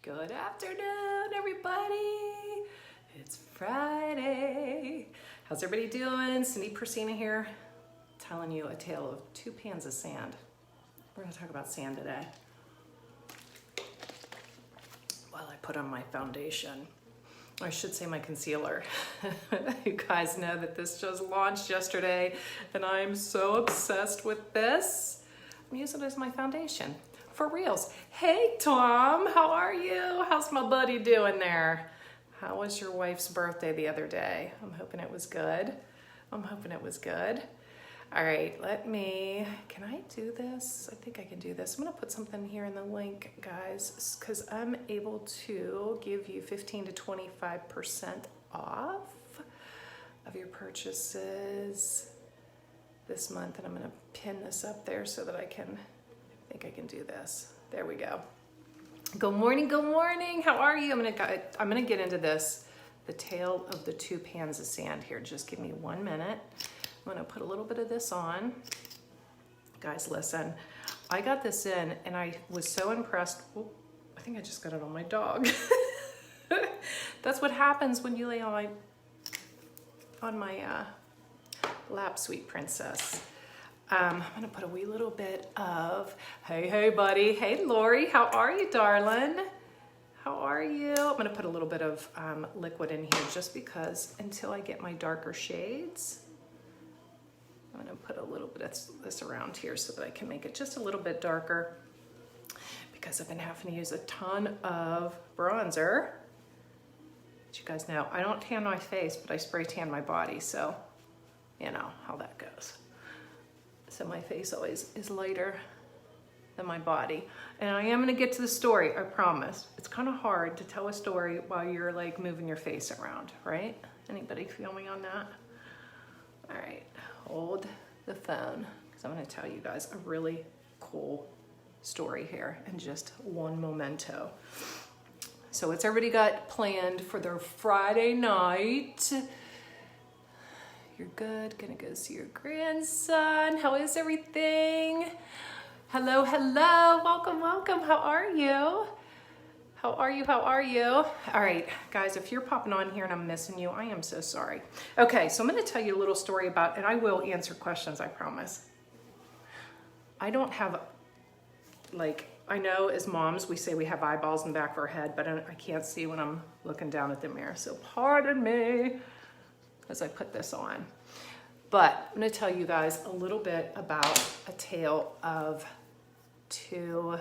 Good afternoon, everybody. It's Friday. How's everybody doing? Cindy Persina here, telling you a tale of two pans of sand. We're gonna talk about sand today. While I put on my foundation, I should say my concealer. You guys know that this just launched yesterday and I'm so obsessed with this. I'm using it as my foundation. For reals. Hey Tom, how are you? How's my buddy doing there? How was your wife's birthday the other day? I'm hoping it was good. I'm hoping it was good. All right, can I do this? I think I can do this. I'm gonna put something here in the link, guys, because I'm able to give you 15 to 25% off of your purchases this month. And I'm gonna pin this up there so that I think I can do this. There we go. Good morning, good morning. How are you? I'm gonna get into this, the tale of the two pans of sand here. Just give me 1 minute. I'm gonna put a little bit of this on. Guys, listen, I got this in and I was so impressed. Oh, I think I just got it on my dog. That's what happens when you lay on my lap, sweet princess. I'm gonna put a wee little bit of, hey buddy, hey Lori, how are you, darling? How are you? I'm gonna put a little bit of liquid in here just because until I get my darker shades. I'm gonna put a little bit of this around here so that I can make it just a little bit darker because I've been having to use a ton of bronzer. But you guys know, I don't tan my face, but I spray tan my body, so you know how that goes. So my face always is lighter than my body. And I am gonna get to the story, I promise. It's kind of hard to tell a story while you're like moving your face around, right? Anybody feel me on that? All right, hold the phone, because I'm gonna tell you guys a really cool story here in just one momento. So what's everybody got planned for their Friday night? You're good, gonna go see your grandson. How is everything? Hello, welcome, how are you? How are you? All right, guys, if you're popping on here and I'm missing you, I am so sorry. Okay, so I'm gonna tell you a little story about, and I will answer questions, I promise. I don't have, I know as moms, we say we have eyeballs in the back of our head, but I can't see when I'm looking down at the mirror, so pardon me as I put this on. But I'm gonna tell you guys a little bit about a tale of two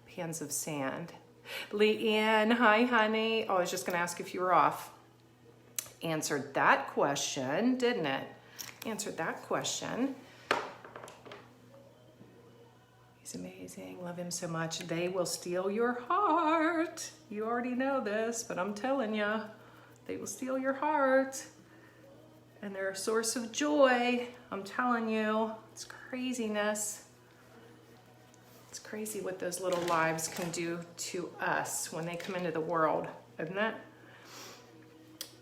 pans of sand. Leanne, hi honey. Oh, I was just gonna ask if you were off. Answered that question, didn't it? Answered that question. He's amazing, love him so much. They will steal your heart. You already know this, but I'm telling you, they will steal your heart. And they're a source of joy. I'm telling you, it's craziness. It's crazy what those little lives can do to us when they come into the world, isn't it?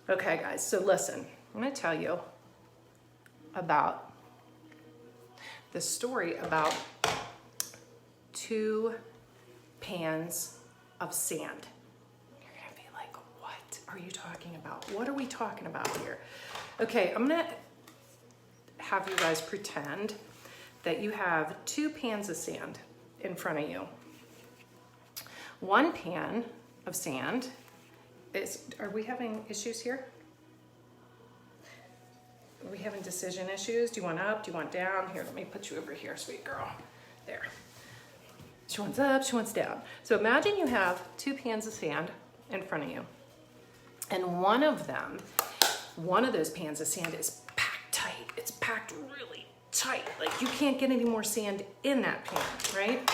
Okay, guys, so listen, I'm gonna tell you about the story about two pans of sand. You're gonna be like, what are you talking about? What are we talking about here? Okay, I'm gonna have you guys pretend that you have two pans of sand in front of you. One pan of sand is, are we having issues here? Are we having decision issues? Do you want up, do you want down? Here, let me put you over here, sweet girl. There. She wants up, she wants down. So imagine you have two pans of sand in front of you. And one of those pans of sand is packed tight. It's packed really tight. Like you can't get any more sand in that pan, right?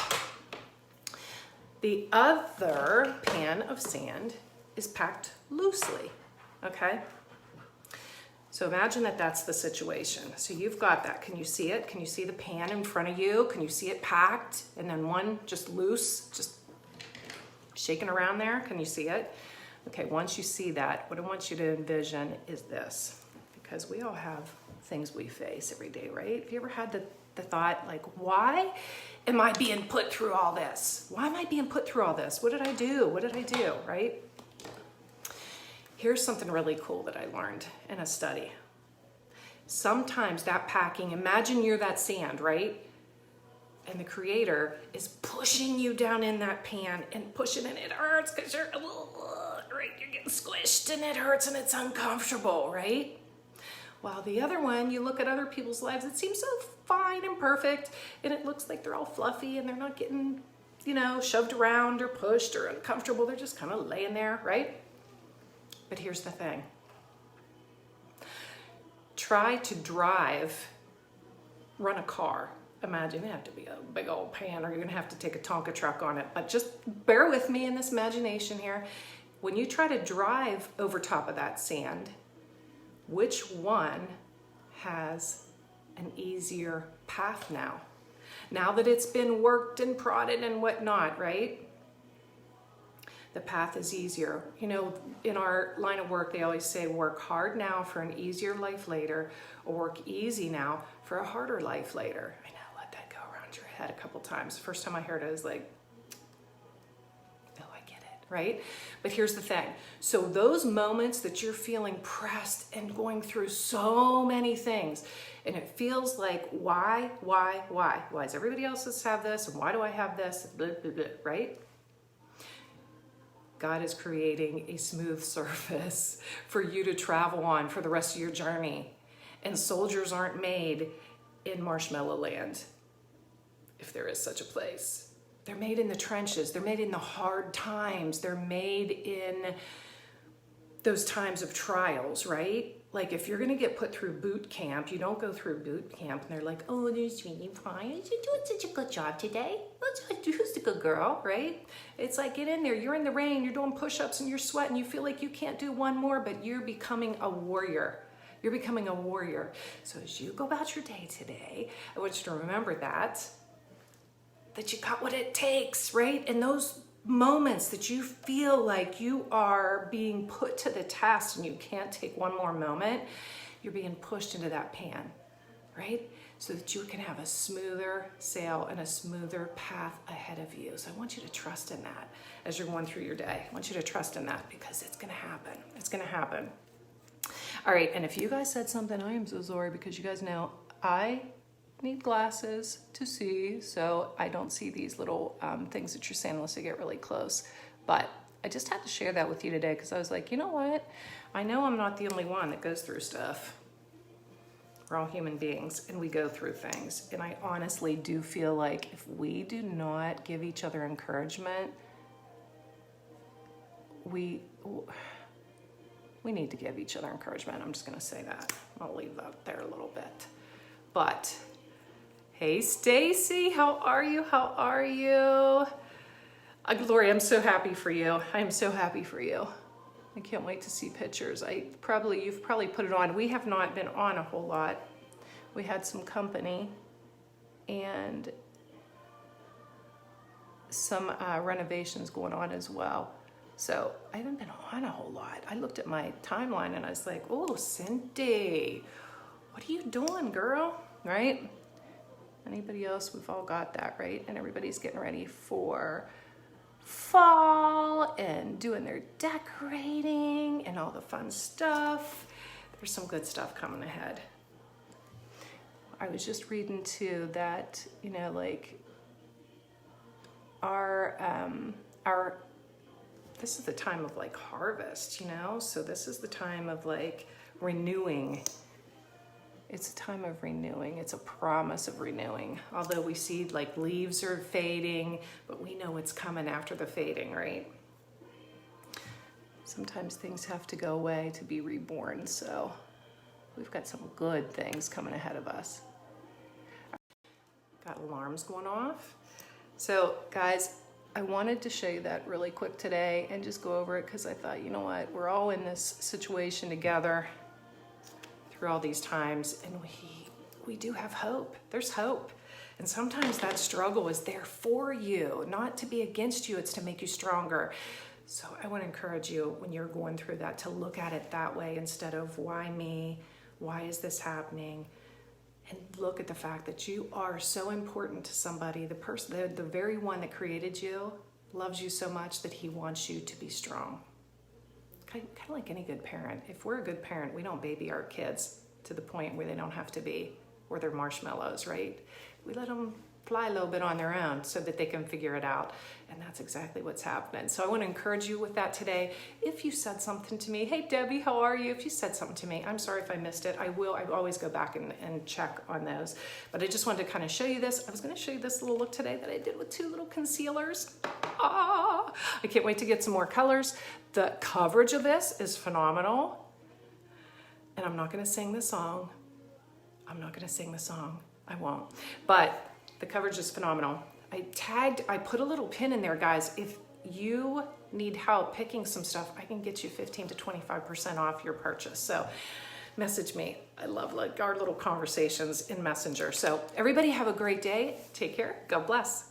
The other pan of sand is packed loosely, okay? So imagine that that's the situation. So you've got that. Can you see it? Can you see the pan in front of you? Can you see it packed? And then one just loose, just shaking around there. Can you see it? Okay, once you see that, what I want you to envision is this, because we all have things we face every day, right? Have you ever had The thought, like, why am I being put through all this? Why am I being put through all this? What did I do? What did I do, right? Here's something really cool that I learned in a study. Sometimes that packing, imagine you're that sand, right? And the creator is pushing you down in that pan and pushing, and it hurts because you're getting squished and it hurts and it's uncomfortable, right? While the other one, you look at other people's lives, it seems so fine and perfect, and it looks like they're all fluffy and they're not getting, shoved around or pushed or uncomfortable. They're just kind of laying there, right? But here's the thing. Try to run a car. Imagine it have to be a big old pan, or you're gonna have to take a Tonka truck on it. But just bear with me in this imagination here. When you try to drive over top of that sand, which one has an easier path now? Now that it's been worked and prodded and whatnot, right? The path is easier. In our line of work, they always say work hard now for an easier life later, or work easy now for a harder life later. I know, let that go around your head a couple times. The first time I heard it, I was like, oh, I get it, right? But here's the thing. So those moments that you're feeling pressed and going through so many things, and it feels like, why? Why does everybody else have this? And why do I have this? Blah, blah, blah, right? God is creating a smooth surface for you to travel on for the rest of your journey. And soldiers aren't made in Marshmallow Land, if there is such a place. They're made in the trenches. They're made in the hard times. They're made in those times of trials, right? Like if you're gonna get put through boot camp, you don't go through boot camp and they're like, oh, you're sweetie pie, you're doing such a good job today. Who's the good girl, right? It's like, get in there, you're in the rain, you're doing push-ups and you're sweating, you feel like you can't do one more, but you're becoming a warrior. You're becoming a warrior. So as you go about your day today, I want you to remember that you got what it takes, right? And those moments that you feel like you are being put to the test and you can't take one more moment, you're being pushed into that pan, right? So that you can have a smoother sail and a smoother path ahead of you. So I want you to trust in that as you're going through your day. I want you to trust in that because it's gonna happen. It's gonna happen. All right, and if you guys said something, I am so sorry, because you guys know I need glasses to see, so I don't see these little things that you're saying unless they get really close. But I just had to share that with you today because I was like, you know what? I know I'm not the only one that goes through stuff. We're all human beings and we go through things. And I honestly do feel like if we do not give each other encouragement, we need to give each other encouragement. I'm just gonna say that. I'll leave that there a little bit. But hey, Stacy, how are you? How are you? Gloria, I'm so happy for you. I'm so happy for you. I can't wait to see pictures. You've probably put it on. We have not been on a whole lot. We had some company and some renovations going on as well. So I haven't been on a whole lot. I looked at my timeline and I was like, oh, Cindy, what are you doing, girl? Right? Anybody else? We've all got that, right? And everybody's getting ready for fall and doing their decorating and all the fun stuff. There's some good stuff coming ahead. I was just reading too that, like this is the time of like harvest, so this is the time of like renewing. It's a time of renewing. It's a promise of renewing. Although we see like leaves are fading, but we know it's coming after the fading, right? Sometimes things have to go away to be reborn. So we've got some good things coming ahead of us. Got alarms going off. So guys, I wanted to show you that really quick today and just go over it because I thought, you know what, we're all in this situation together through all these times, and we do have hope. There's hope. And sometimes that struggle is there for you, not to be against you, it's to make you stronger. So I want to encourage you when you're going through that to look at it that way instead of why me? Why is this happening? and look at the fact that you are so important to somebody. The person, the very one that created you, loves you so much that he wants you to be strong. Kind of like any good parent. If we're a good parent, we don't baby our kids to the point where they don't have to be, or they're marshmallows, right? We let them fly a little bit on their own so that they can figure it out. And that's exactly what's happening. So I want to encourage you with that today. If you said something to me, hey Debbie, how are you? If you said something to me, I'm sorry if I missed it. I always go back and check on those. But I just wanted to kind of show you this. I was going to show you this little look today that I did with 2 little concealers. I can't wait to get some more colors. The coverage of this is phenomenal. And I'm not going to sing the song. I won't. But the coverage is phenomenal. I put a little pin in there, guys. If you need help picking some stuff, I can get you 15 to 25% off your purchase. So message me. I love like our little conversations in Messenger. So everybody have a great day. Take care. God bless.